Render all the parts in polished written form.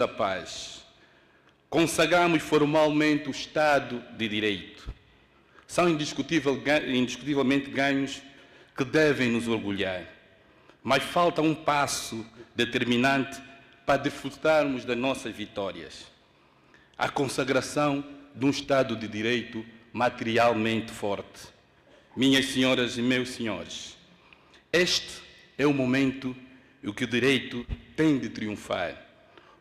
da paz. Consagramos formalmente o Estado de Direito. São indiscutivelmente ganhos que devem nos orgulhar. Mas falta um passo determinante para desfrutarmos das nossas vitórias. A consagração de um Estado de Direito materialmente forte. Minhas senhoras e meus senhores, este é o momento em que o direito tem de triunfar.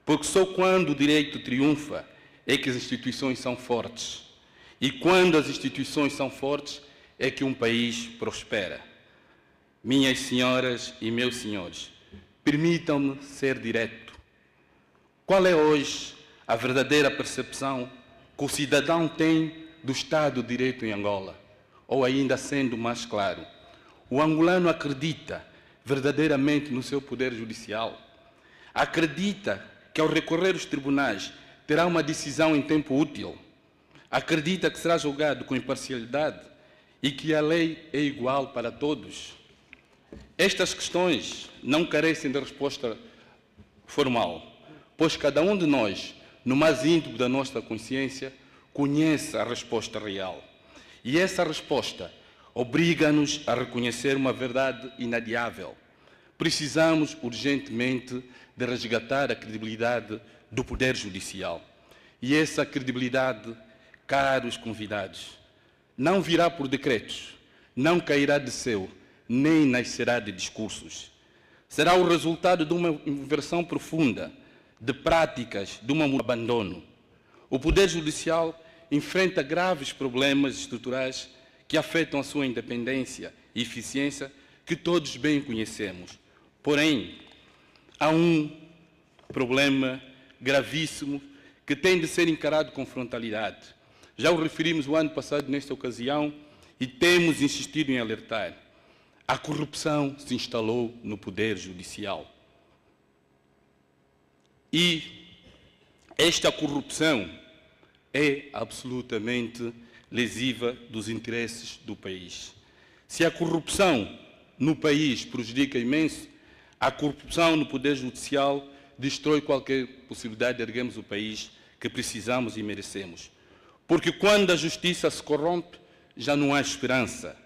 Porque só quando o direito triunfa é que as instituições são fortes. E quando as instituições são fortes é que um país prospera. Minhas senhoras e meus senhores, permitam-me ser direto. Qual é hoje a verdadeira percepção que o cidadão tem do Estado de Direito em Angola? Ou ainda sendo mais claro, o angolano acredita verdadeiramente no seu poder judicial? Acredita que ao recorrer aos tribunais terá uma decisão em tempo útil? Acredita que será julgado com imparcialidade e que a lei é igual para todos? Estas questões não carecem de resposta formal, pois cada um de nós, no mais íntimo da nossa consciência, conhece a resposta real. E essa resposta obriga-nos a reconhecer uma verdade inadiável. Precisamos urgentemente de resgatar a credibilidade do Poder Judicial. E essa credibilidade, caros convidados, não virá por decretos, não cairá de céu, nem nascerá de discursos. Será o resultado de uma inversão profunda, de práticas, de um abandono. O Poder Judicial enfrenta graves problemas estruturais que afetam a sua independência e eficiência, que todos bem conhecemos. Porém, há um problema gravíssimo que tem de ser encarado com frontalidade. Já o referimos o ano passado nesta ocasião e temos insistido em alertar. A corrupção se instalou no Poder Judicial. E esta corrupção é absolutamente lesiva dos interesses do país. Se a corrupção no país prejudica imenso, a corrupção no Poder Judicial destrói qualquer possibilidade de erguermos o país que precisamos e merecemos. Porque quando a justiça se corrompe, já não há esperança.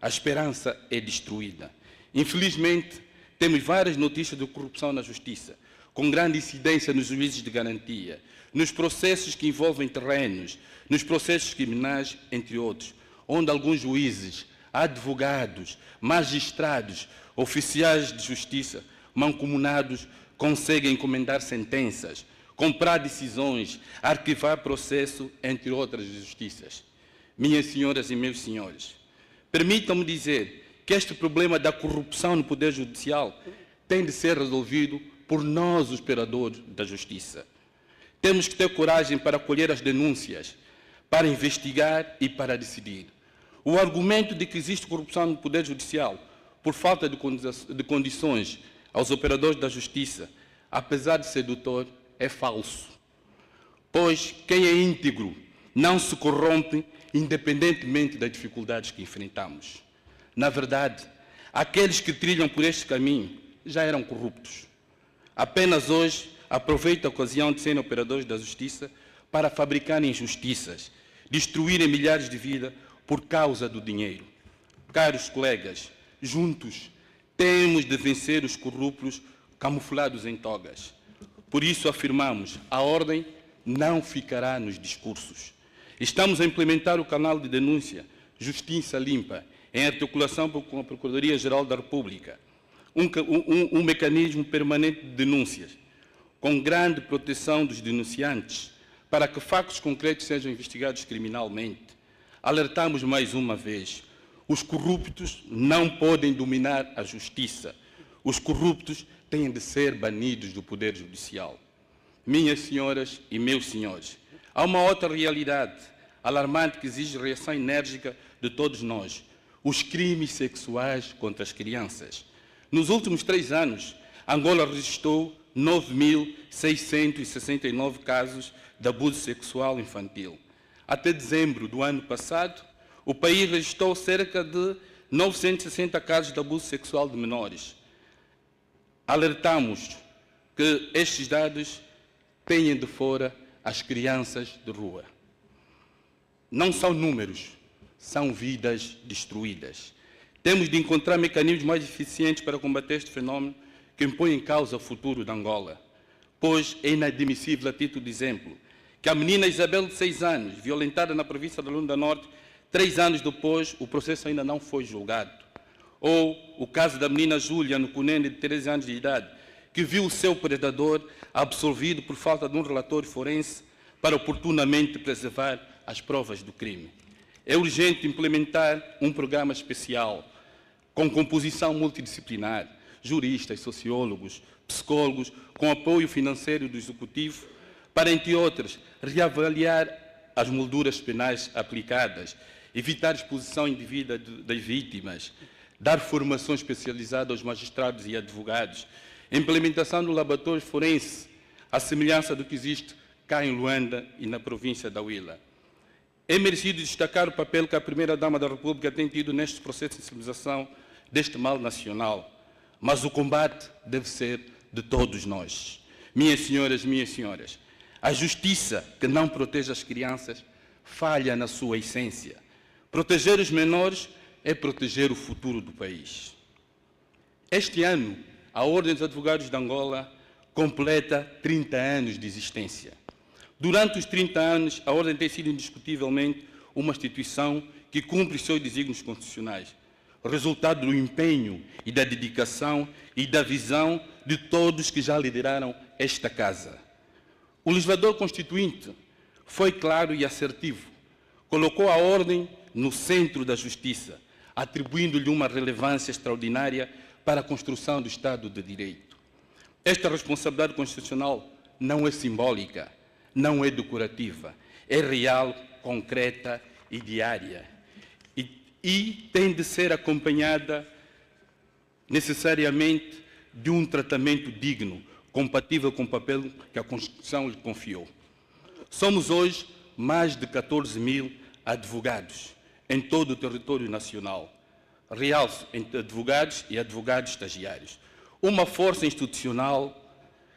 A esperança é destruída. Infelizmente, temos várias notícias de corrupção na justiça, com grande incidência nos juízes de garantia, nos processos que envolvem terrenos, nos processos criminais, entre outros, onde alguns juízes, advogados, magistrados, oficiais de justiça, mancomunados, conseguem encomendar sentenças, comprar decisões, arquivar processo, entre outras justiças. Minhas senhoras e meus senhores, permitam-me dizer que este problema da corrupção no Poder Judicial tem de ser resolvido por nós, os operadores da justiça. Temos que ter coragem para acolher as denúncias, para investigar e para decidir. O argumento de que existe corrupção no Poder Judicial por falta de condições aos operadores da justiça, apesar de sedutor, é falso. Pois quem é íntegro não se corrompe independentemente das dificuldades que enfrentamos. Na verdade, aqueles que trilham por este caminho já eram corruptos. Apenas hoje aproveitam a ocasião de serem operadores da justiça para fabricarem injustiças, destruírem milhares de vidas por causa do dinheiro. Caros colegas, juntos temos de vencer os corruptos camuflados em togas. Por isso afirmamos, a ordem não ficará nos discursos. Estamos a implementar o canal de denúncia Justiça Limpa, em articulação com a Procuradoria-Geral da República, um mecanismo permanente de denúncias, com grande proteção dos denunciantes, para que factos concretos sejam investigados criminalmente. Alertamos mais uma vez, os corruptos não podem dominar a justiça. Os corruptos têm de ser banidos do Poder Judicial. Minhas senhoras e meus senhores, há uma outra realidade alarmante que exige reação enérgica de todos nós: os crimes sexuais contra as crianças. Nos últimos 3 anos, Angola registrou 9.669 casos de abuso sexual infantil. Até dezembro do ano passado, o país registrou cerca de 960 casos de abuso sexual de menores. Alertamos que estes dados tenham de fora as crianças de rua. Não são números, são vidas destruídas. Temos de encontrar mecanismos mais eficientes para combater este fenómeno que impõe em causa o futuro de Angola, pois é inadmissível, a título de exemplo, que a menina Isabel, de 6 anos, violentada na província da Lunda Norte, 3 anos depois, o processo ainda não foi julgado. Ou o caso da menina Júlia, no Cunene, de 13 anos de idade, que viu o seu predador absolvido por falta de um relatório forense para oportunamente preservar as provas do crime. É urgente implementar um programa especial, com composição multidisciplinar, juristas, sociólogos, psicólogos, com apoio financeiro do Executivo, para, entre outras, reavaliar as molduras penais aplicadas, evitar exposição indevida das vítimas, dar formação especializada aos magistrados e advogados, implementação do laboratório forense, à semelhança do que existe cá em Luanda e na província da Huila. É merecido destacar o papel que a Primeira-Dama da República tem tido neste processo de sensibilização deste mal nacional, mas o combate deve ser de todos nós. Minhas senhoras, a justiça que não protege as crianças falha na sua essência. Proteger os menores é proteger o futuro do país. Este ano, a Ordem dos Advogados de Angola completa 30 anos de existência. Durante os 30 anos, a Ordem tem sido indiscutivelmente uma instituição que cumpre os seus desígnios constitucionais, resultado do empenho e da dedicação e da visão de todos que já lideraram esta Casa. O legislador constituinte foi claro e assertivo, colocou a ordem no centro da justiça, atribuindo-lhe uma relevância extraordinária para a construção do Estado de Direito. Esta responsabilidade constitucional não é simbólica, não é decorativa, é real, concreta e diária. E tem de ser acompanhada necessariamente de um tratamento digno, compatível com o papel que a Constituição lhe confiou. Somos hoje mais de 14 mil advogados em todo o território nacional. Realço entre advogados e advogados estagiários. Uma força institucional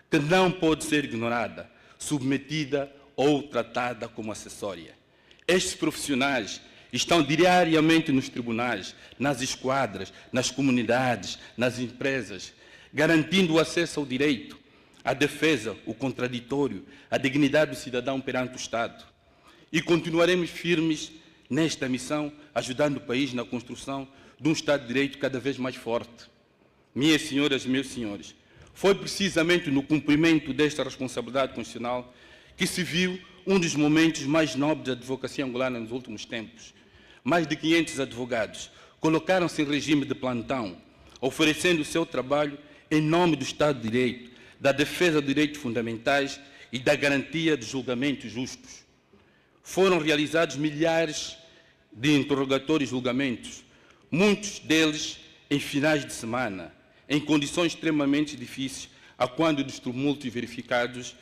que não pode ser ignorada, submetida ou tratada como acessória. Estes profissionais estão diariamente nos tribunais, nas esquadras, nas comunidades, nas empresas, garantindo o acesso ao direito, a defesa, o contraditório, a dignidade do cidadão perante o Estado. E continuaremos firmes nesta missão, ajudando o país na construção de um Estado de Direito cada vez mais forte. Minhas senhoras e meus senhores, foi precisamente no cumprimento desta responsabilidade constitucional que se viu um dos momentos mais nobres da advocacia angolana nos últimos tempos. Mais de 500 advogados colocaram-se em regime de plantão, oferecendo o seu trabalho em nome do Estado de Direito, da defesa dos direitos fundamentais e da garantia de julgamentos justos. Foram realizados milhares de interrogatórios e julgamentos, muitos deles em finais de semana, em condições extremamente difíceis, a quando dos tumultos verificados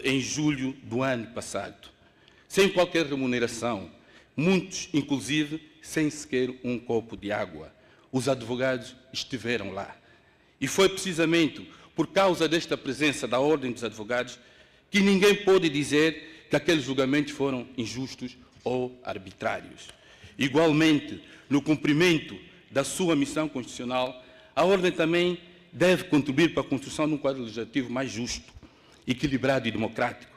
em julho do ano passado. Sem qualquer remuneração, muitos, inclusive, sem sequer um copo de água. Os advogados estiveram lá. E foi precisamente por causa desta presença da Ordem dos Advogados que ninguém pôde dizer que aqueles julgamentos foram injustos ou arbitrários. Igualmente, no cumprimento da sua missão constitucional, a Ordem também deve contribuir para a construção de um quadro legislativo mais justo, equilibrado e democrático.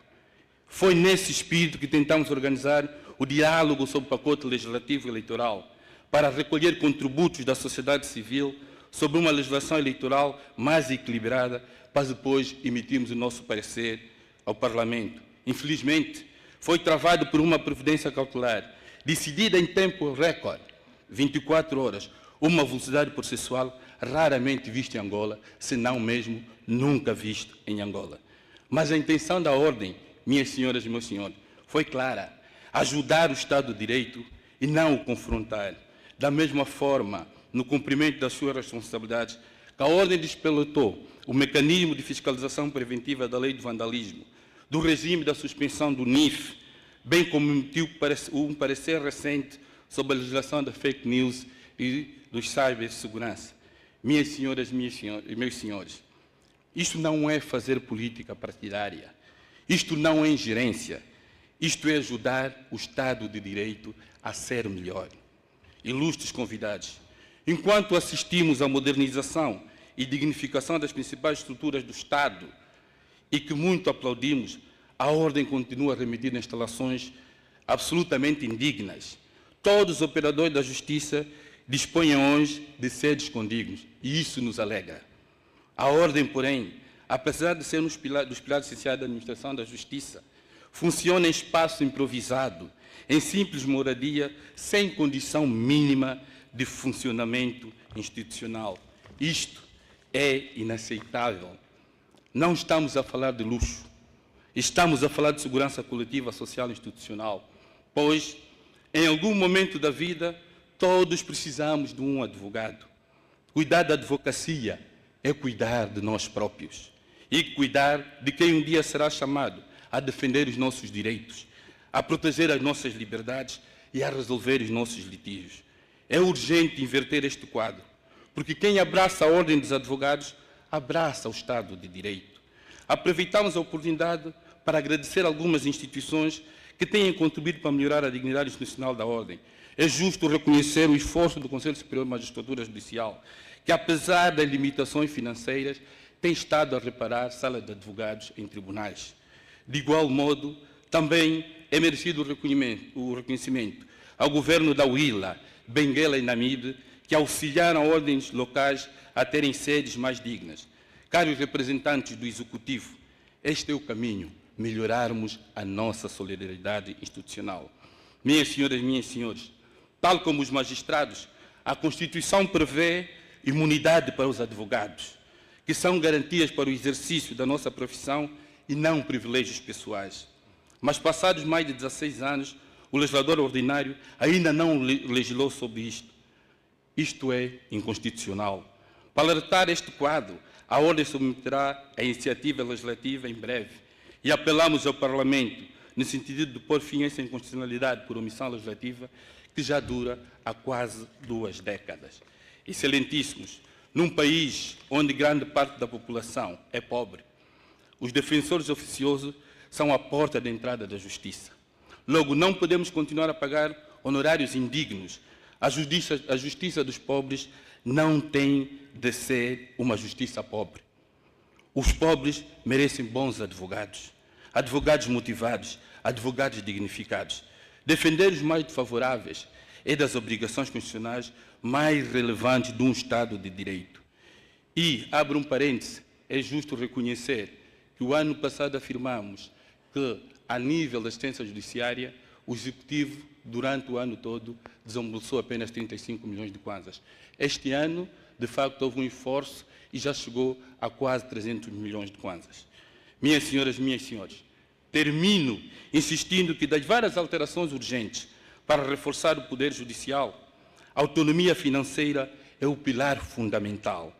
Foi nesse espírito que tentamos organizar o diálogo sobre o pacote legislativo eleitoral, para recolher contributos da sociedade civil sobre uma legislação eleitoral mais equilibrada, para depois emitirmos o nosso parecer ao Parlamento. Infelizmente, foi travado por uma providência cautelar, decidida em tempo recorde, 24 horas, uma velocidade processual raramente vista em Angola, se não mesmo nunca vista em Angola. Mas a intenção da Ordem, minhas senhoras e meus senhores, foi clara: ajudar o Estado de Direito e não o confrontar. Da mesma forma, no cumprimento das suas responsabilidades, que a Ordem despelotou o mecanismo de fiscalização preventiva da Lei do Vandalismo, do regime da suspensão do NIF, bem como emitiu um parecer recente sobre a legislação da fake news e dos cibersegurança. Minhas senhoras e meus senhores, isto não é fazer política partidária. Isto não é ingerência, isto é ajudar o Estado de Direito a ser melhor. Ilustres convidados, enquanto assistimos à modernização e dignificação das principais estruturas do Estado e que muito aplaudimos, a Ordem continua a remitir instalações absolutamente indignas. Todos os operadores da Justiça dispõem hoje de sedes condignas e isso nos alegra. A Ordem, porém, apesar de ser um dos pilares essenciais da administração da Justiça, funciona em espaço improvisado, em simples moradia, sem condição mínima de funcionamento institucional. Isto é inaceitável. Não estamos a falar de luxo, estamos a falar de segurança coletiva, social e institucional, pois, em algum momento da vida, todos precisamos de um advogado. Cuidar da advocacia é cuidar de nós próprios e cuidar de quem um dia será chamado a defender os nossos direitos, a proteger as nossas liberdades e a resolver os nossos litígios. É urgente inverter este quadro, porque quem abraça a Ordem dos Advogados abraça o Estado de Direito. Aproveitamos a oportunidade para agradecer algumas instituições que têm contribuído para melhorar a dignidade institucional da Ordem. É justo reconhecer o esforço do Conselho Superior de Magistratura Judicial, que, apesar das limitações financeiras, tem estado a reparar salas de advogados em tribunais. De igual modo, também é merecido o reconhecimento ao governo da Huila, Benguela e Namibe, que auxiliaram ordens locais a terem sedes mais dignas. Caros representantes do Executivo, este é o caminho, melhorarmos a nossa solidariedade institucional. Minhas senhoras e minhas senhores, tal como os magistrados, a Constituição prevê imunidade para os advogados, que são garantias para o exercício da nossa profissão e não privilégios pessoais. Mas passados mais de 16 anos, o legislador ordinário ainda não legislou sobre isto. Isto é inconstitucional. Para alertar este quadro, a Ordem submeterá a iniciativa legislativa em breve e apelamos ao Parlamento no sentido de pôr fim a essa inconstitucionalidade por omissão legislativa que já dura há quase 2 décadas. Excelentíssimos, num país onde grande parte da população é pobre, os defensores oficiosos são a porta de entrada da justiça. Logo, não podemos continuar a pagar honorários indignos. A justiça dos pobres não tem de ser uma justiça pobre. Os pobres merecem bons advogados, advogados motivados, advogados dignificados. Defender os mais desfavoráveis é das obrigações constitucionais mais relevantes de um Estado de Direito. E, abro um parêntese, é justo reconhecer que o ano passado afirmamos que, a nível da assistência judiciária, o Executivo, durante o ano todo, desembolsou apenas 35 milhões de kwanzas. Este ano, de facto, houve um esforço e já chegou a quase 300 milhões de kwanzas. Minhas senhoras e minhas senhores, termino insistindo que, das várias alterações urgentes para reforçar o poder judicial, a autonomia financeira é o pilar fundamental.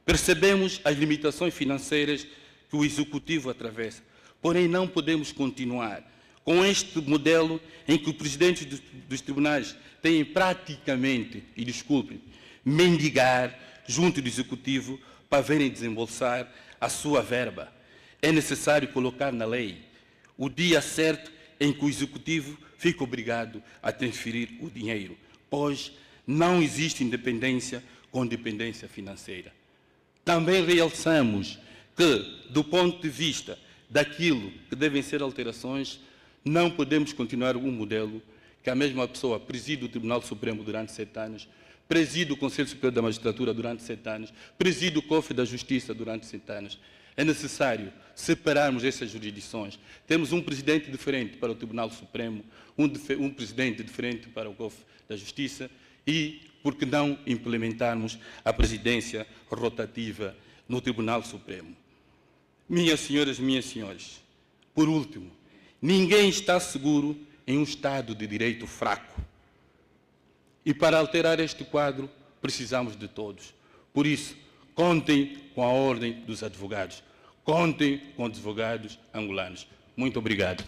Percebemos as limitações financeiras que o Executivo atravessa, porém não podemos continuar com este modelo em que os presidentes dos tribunais têm praticamente, e desculpem, mendigar junto do Executivo para verem desembolsar a sua verba. É necessário colocar na lei o dia certo em que o Executivo fica obrigado a transferir o dinheiro, pois não existe independência com dependência financeira. Também realçamos que, do ponto de vista daquilo que devem ser alterações, não podemos continuar um modelo que a mesma pessoa preside o Tribunal Supremo durante 7 anos, preside o Conselho Superior da Magistratura durante 7 anos, preside o COF da Justiça durante 7 anos. É necessário separarmos essas jurisdições. Temos um presidente diferente para o Tribunal Supremo, um presidente diferente para o COF da Justiça e, por que não, implementarmos a presidência rotativa no Tribunal Supremo. Minhas senhoras e minhas senhores, por último, ninguém está seguro em um Estado de Direito fraco. E para alterar este quadro, precisamos de todos. Por isso, contem com a Ordem dos Advogados. Contem com os advogados angolanos. Muito obrigado.